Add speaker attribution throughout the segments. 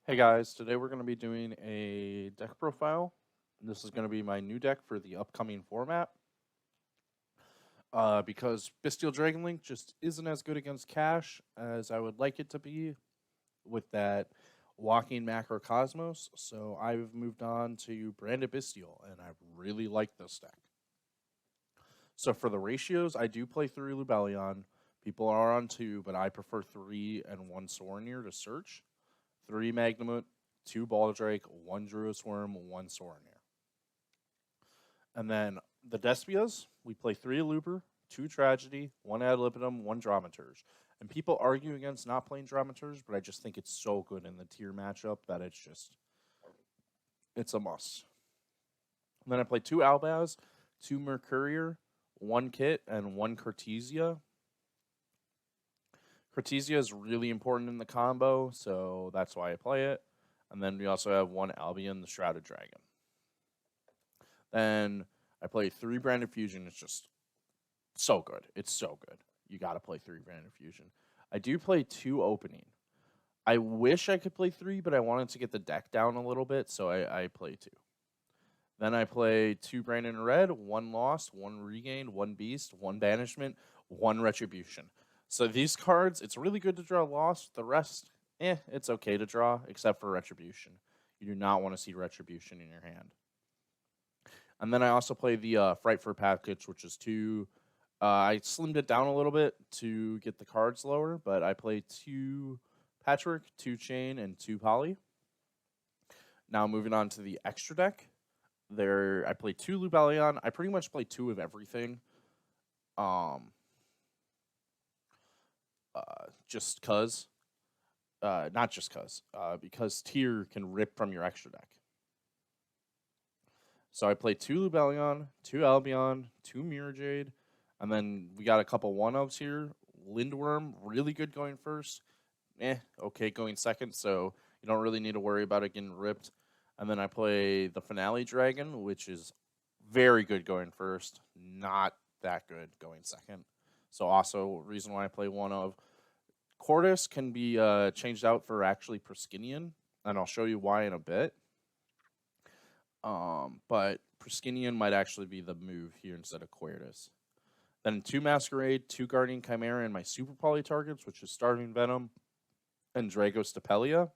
Speaker 1: Hey guys, today we're going to be doing a deck profile. This is going to be my new deck for the upcoming format. Because Bystial Dragonlink just isn't as good against Cash as I would like it to be with that walking macrocosmos. So I've moved on to Branded Bystial, and I really like this deck. So for the ratios, I do play 3 Lubellion. People are on 2, but I prefer 3 and 1 Sorinir to search. 3 Magnamut, 2 Baldrake, 1 Druisworm, 1 Sorinir. And then the Despias, we play 3 Aluber, 2 Tragedy, 1 Ad Libitum, 1 Dramaturge. And people argue against not playing Dramaturge, but I just think it's so good in the tier matchup that it's a must. And then I play 2 Albaz, 2 Mercurier, 1 Kit, and 1 Cartesia. Cartesia is really important in the combo, so that's why I play it. And then we also have 1 Albion, the Shrouded Dragon. Then I play 3 Branded Fusion. It's just so good. It's so good. You got to play 3 Branded Fusion. I do play 2 Opening. I wish I could play 3, but I wanted to get the deck down a little bit, so I play 2. Then I play 2 Branded Red, 1 Lost, 1 Regained, 1 Beast, 1 Banishment, 1 Retribution. So these cards, it's really good to draw Lost. The rest, it's okay to draw, except for Retribution. You do not want to see Retribution in your hand. And then I also play the Frightful Package, which is 2. I slimmed it down a little bit to get the cards lower, but I play 2 Patchwork, 2 Chain, and 2 Poly. Now moving on to the extra deck. I play 2 Lubellion. I pretty much play 2 of everything. Just cause. Not just cause. Because tier can rip from your extra deck. So I play 2 Lubellion, 2 Albion, 2 Mirror Jade, and then we got a couple 1-ofs here. Lindworm, really good going first. Okay going second, so you don't really need to worry about it getting ripped. And then I play the Finale Dragon, which is very good going first, not that good going second. So also reason why I play 1-of. Cordis can be changed out for actually Priskinian, and I'll show you why in a bit. But Priskinian might actually be the move here instead of Quertus. Then 2 Masquerade, 2 Guardian Chimera, and my Super Poly targets, which is Starving Venom and Dragos Stapelia.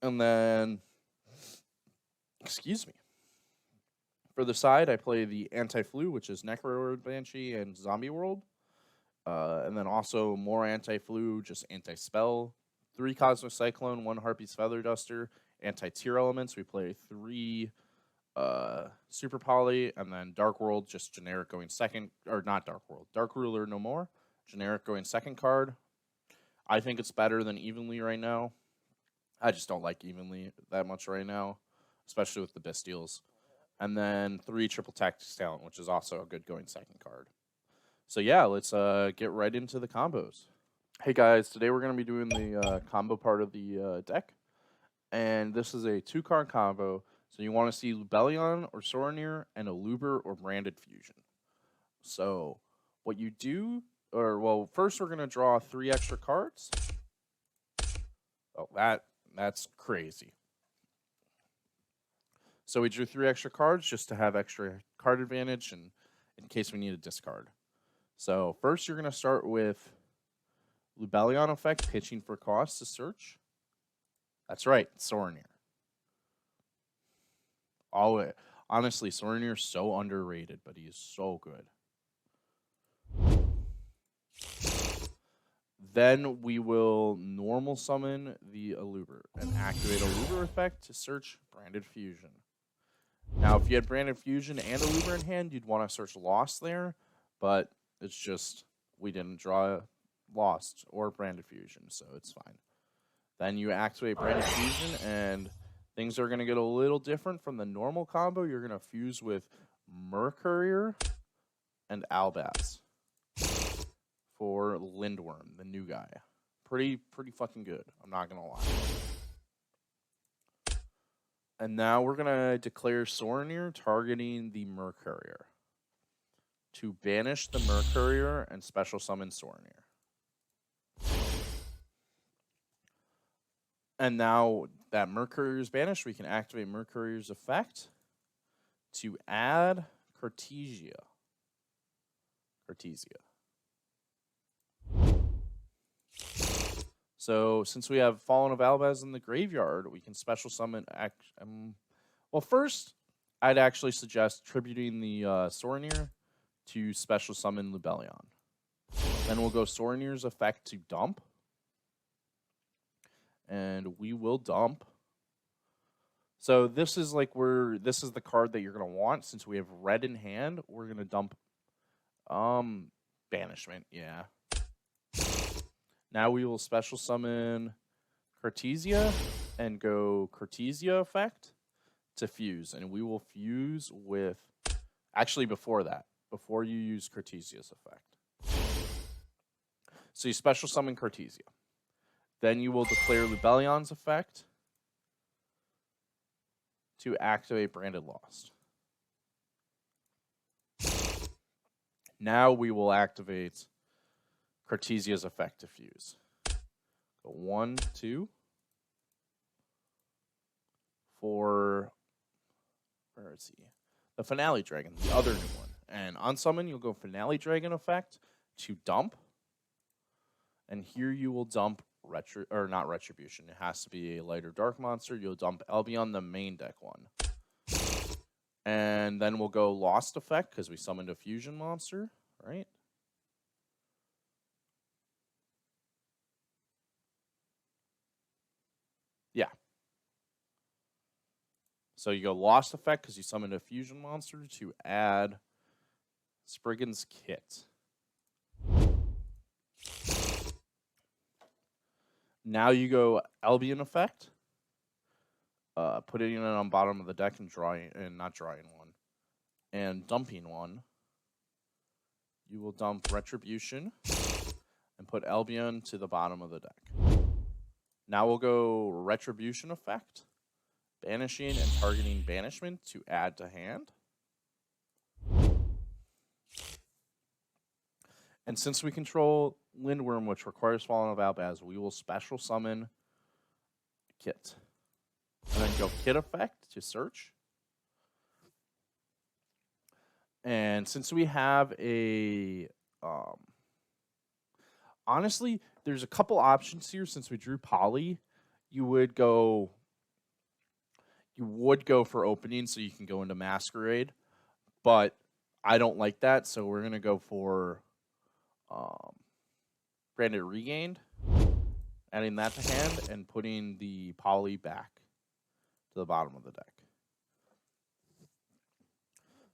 Speaker 1: And then, excuse me. For the side, I play the Anti-Flu, which is Necro Banshee and Zombie World. And then also more Anti-Flu, just Anti-Spell. 3 Cosmic Cyclone, 1 Harpy's Feather Duster, Anti-Tier Elements. We play 3 Super Poly, and then Dark World, just generic going second, or not Dark World, Dark Ruler no more, generic going second card. I think it's better than Evenly right now. I just don't like Evenly that much right now, especially with the Bystials. And then 3 Triple Tactics Talent, which is also a good going second card. So yeah, let's get right into the combos. Hey guys, today we're going to be doing the combo part of the deck. And this is a 2-card combo. So you want to see Lubellion or Sorinir and a Luber or Branded Fusion. So what you do, first we're going to draw 3 extra cards. Oh, that's crazy. So we drew 3 extra cards just to have extra card advantage and in case we need a discard. So first you're going to start with Lubellion effect, pitching for cost to search. That's right, Sorinir. Honestly, Sorinir is so underrated, but he is so good. Then we will normal summon the Aluber and activate Aluber effect to search Branded Fusion. Now, if you had Branded Fusion and Aluber in hand, you'd want to search Lost there, but it's just we didn't draw Lost or Branded Fusion, so it's fine. Then you activate Branded Fusion, and things are going to get a little different from the normal combo. You're going to fuse with Mercurier and Albaz for Lindworm, the new guy. Pretty fucking good. I'm not going to lie. And now we're going to declare Sorinir targeting the Mercurier to banish the Mercurier and special summon Sorinir. And now that Mercury is banished, we can activate Mercury's effect to add Cartesia. So since we have Fallen of Albaz in the graveyard, we can special summon. Well, first, I'd actually suggest tributing the Sorinir to special summon Lubellion. Then we'll go Sorinir's effect to dump. And we will dump. So this is like this is the card that you're gonna want since we have red in hand. We're gonna dump Banishment, yeah. Now we will special summon Cartesia and go Cartesia effect to fuse. And we will fuse with, actually before that, before you use Cartesia's effect. So you special summon Cartesia. Then you will declare Lubellion's effect to activate Branded Lost. Now we will activate Cartesia's effect to fuse. Go 1, 2. For, where is he? The Finale Dragon, the other new one. And on summon, you'll go Finale Dragon effect to dump. And here you will dump not Retribution. It has to be a lighter dark monster. You'll dump Albion, the main deck one. And then we'll go Lost effect because we summoned a fusion monster, right? Yeah. So you go Lost effect because you summoned a fusion monster to add Spriggan's Kit. Now you go Albion effect, putting it on bottom of the deck and not drawing one, and dumping one. You will dump Retribution and put Albion to the bottom of the deck. Now we'll go Retribution effect, banishing and targeting Banishment to add to hand. And since we control Lindworm, which requires Fallen of Albaz, we will special summon Kit. And then go Kit effect to search. And since we have a... honestly, there's a couple options here. Since we drew Poly, you would go for opening so you can go into Masquerade. But I don't like that, so we're going to go for... Branded Regained, adding that to hand, and putting the Poly back to the bottom of the deck.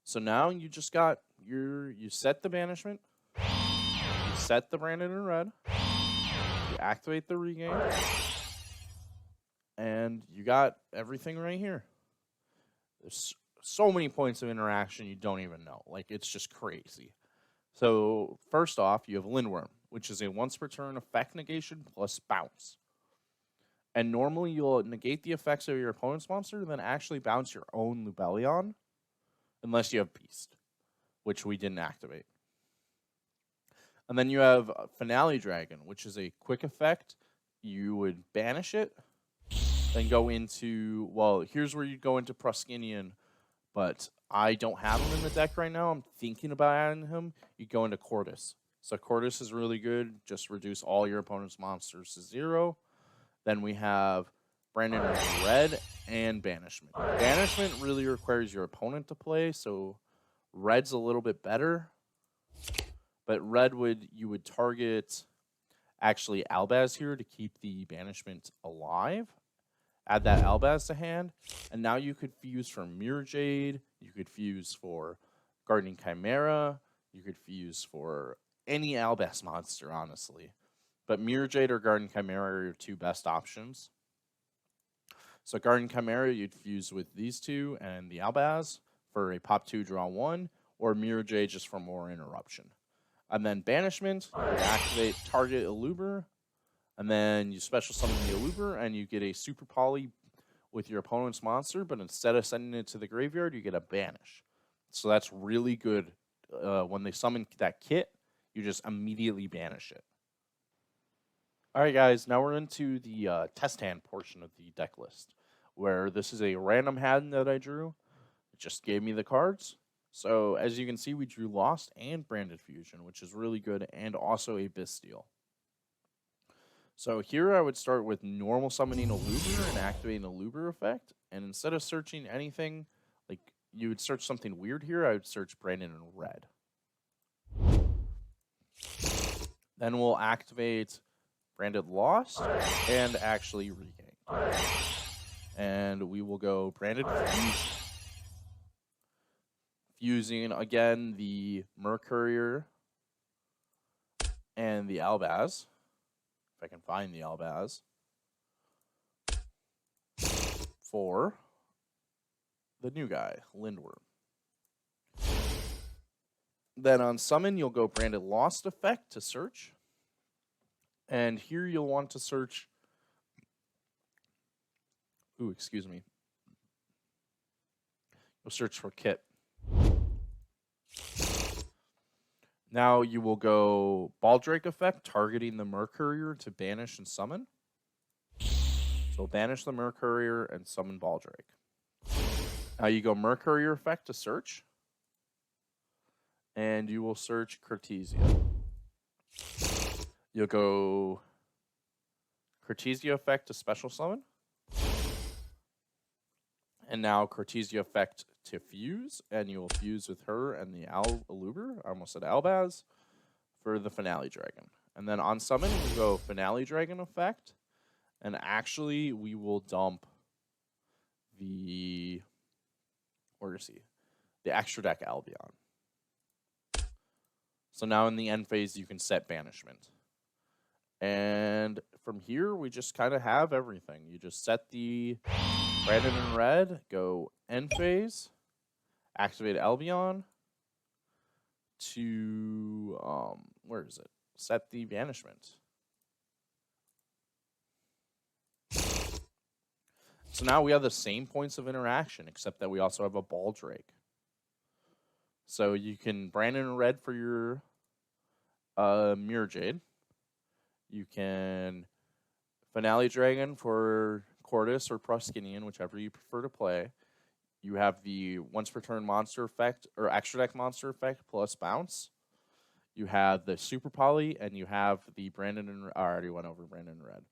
Speaker 1: So now you just got you set the Banishment, you set the Branded in red, you activate the Regain, and you got everything right here. There's so many points of interaction you don't even know. Like, it's just crazy. So first off, you have Lindworm, which is a once per turn effect negation plus bounce. And normally you'll negate the effects of your opponent's monster and then actually bounce your own Lubellion, unless you have Beast, which we didn't activate. And then you have Finale Dragon, which is a quick effect. You would banish it, then go into, well, here's where you go into Proskinian, but I don't have him in the deck right now. I'm thinking about adding him. You go into Cordis. So Cordis is really good. Just reduce all your opponent's monsters to 0. Then we have Brandon in red and Banishment. Banishment really requires your opponent to play, so red's a little bit better. But red you would target actually Albaz here to keep the Banishment alive. Add that Albaz to hand, and now you could fuse for Mirror Jade, you could fuse for Guardian Chimera, you could fuse for any Albaz monster, honestly. But Mirror Jade or Guardian Chimera are your two best options. So Guardian Chimera, you'd fuse with these two and the Albaz for a pop 2, draw 1, or Mirror Jade just for more interruption. And then Banishment, you would activate target Eluber, and then you special summon the Eluber, and you get a Super Poly with your opponent's monster, but instead of sending it to the graveyard, you get a Banish. So that's really good. When they summon that kit, you just immediately banish it. All right, guys, now we're into the test hand portion of the deck list, where this is a random hand that I drew. It just gave me the cards. So as you can see, we drew Lost and Branded Fusion, which is really good, and also a Bystial. So here I would start with normal summoning a Luber and activating a Luber effect. And instead of searching anything, like you would search something weird here, I would search Brandon in red. Then we'll activate Branded Lost and actually Regain. And we will go Branded Fusion. Fusing again the Mercourier and the Albaz. If I can find the Albaz. For the new guy, Lindworm. Then on summon, you'll go Branded Lost effect to search. And here you'll want to search. Ooh, excuse me. You'll search for Kit. Now you will go Baldrake effect, targeting the Mercourier to banish and summon. So banish the Mercourier and summon Baldrake. Now you go Mercourier effect to search. And you will search Cartesia. You'll go Cartesia effect to special summon. And now Cartesia effect to fuse, and you will fuse with her and the Aluber, I almost said Albaz, for the Finale Dragon. And then on summon, we go Finale Dragon effect, and actually we will dump the, where is he? The extra deck Albion. So now in the end phase, you can set banishment. And from here, we just kind of have everything. You just set the Brandon in red, go end phase, activate Albion to, where is it? Set the banishment. So now we have the same points of interaction, except that we also have a Baldrake. So you can Brandon in red for your Mirror Jade. You can Finale Dragon for Cordis or Proskinian, whichever you prefer to play. You have the once per turn monster effect, or extra deck monster effect plus bounce. You have the Super Poly, and you have the Brandon in I already went over Brandon in red.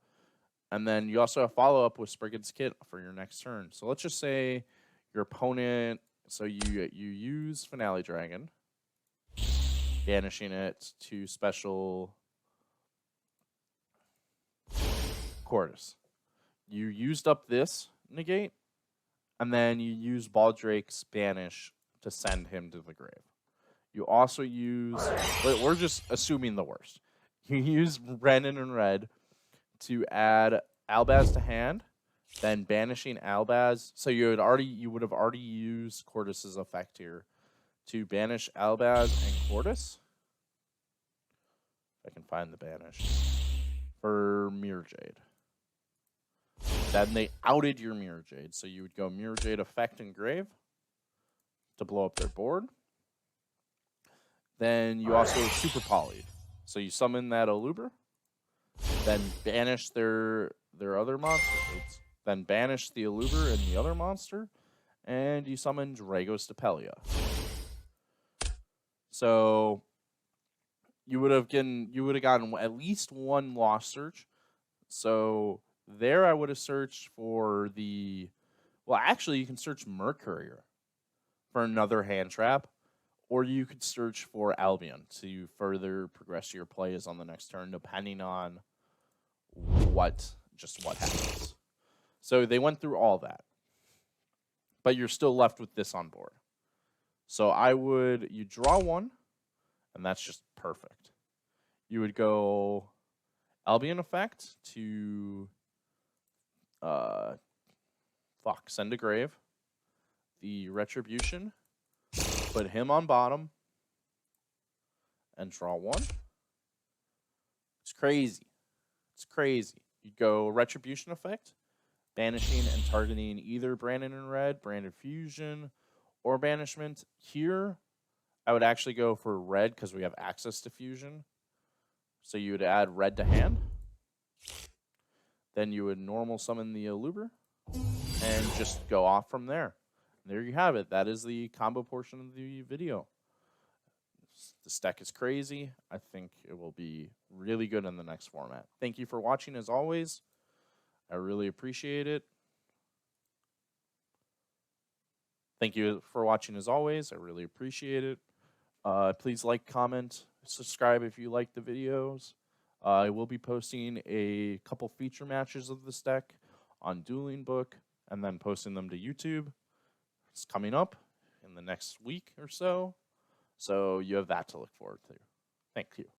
Speaker 1: And then you also have follow-up with Spriggan's Kit for your next turn. So let's just say your opponent, so you use Finale Dragon, banishing it to special Cordis. You used up this negate, and then you use Baldrake's banish to send him to the grave. You also use, we're just assuming the worst. You use Brandon in red to add Albaz to hand, then banishing Albaz. So you would have already used Cordis's effect here to banish Albaz and Cordis. If I can find the banish for Mirror Jade. Then they outed your Mirror Jade, so you would go Mirror Jade effect and grave to blow up their board. Then you also Super Polyed. So you summon that Aluber, then banish their other monsters. Then banish the Aluber and the other monster, and you summon Dragos Depelia. So you would have gotten at least one Lost Search. So there I would have searched for the, well, actually you can search Mercourier for another hand trap, or you could search for Albion to further progress your plays on the next turn, depending on what happens. So they went through all that, but you're still left with this on board. So you draw one, and that's just perfect. You would go Albion effect to send to grave. The Retribution, put him on bottom, and draw one. It's crazy. It's crazy. You go Retribution effect, banishing and targeting either Brandon in red, Branded Fusion, or banishment. Here, I would actually go for red because we have access to fusion. So you would add red to hand. Then you would normal summon the Aluber and just go off from there. There you have it. That is the combo portion of the video. This deck is crazy. I think it will be really good in the next format. Thank you for watching as always. I really appreciate it. Thank you for watching as always. I really appreciate it. Please like, comment, subscribe if you like the videos. I will be posting a couple feature matches of this deck on Dueling Book and then posting them to YouTube. It's coming up in the next week or so. So you have that to look forward to. Thank you.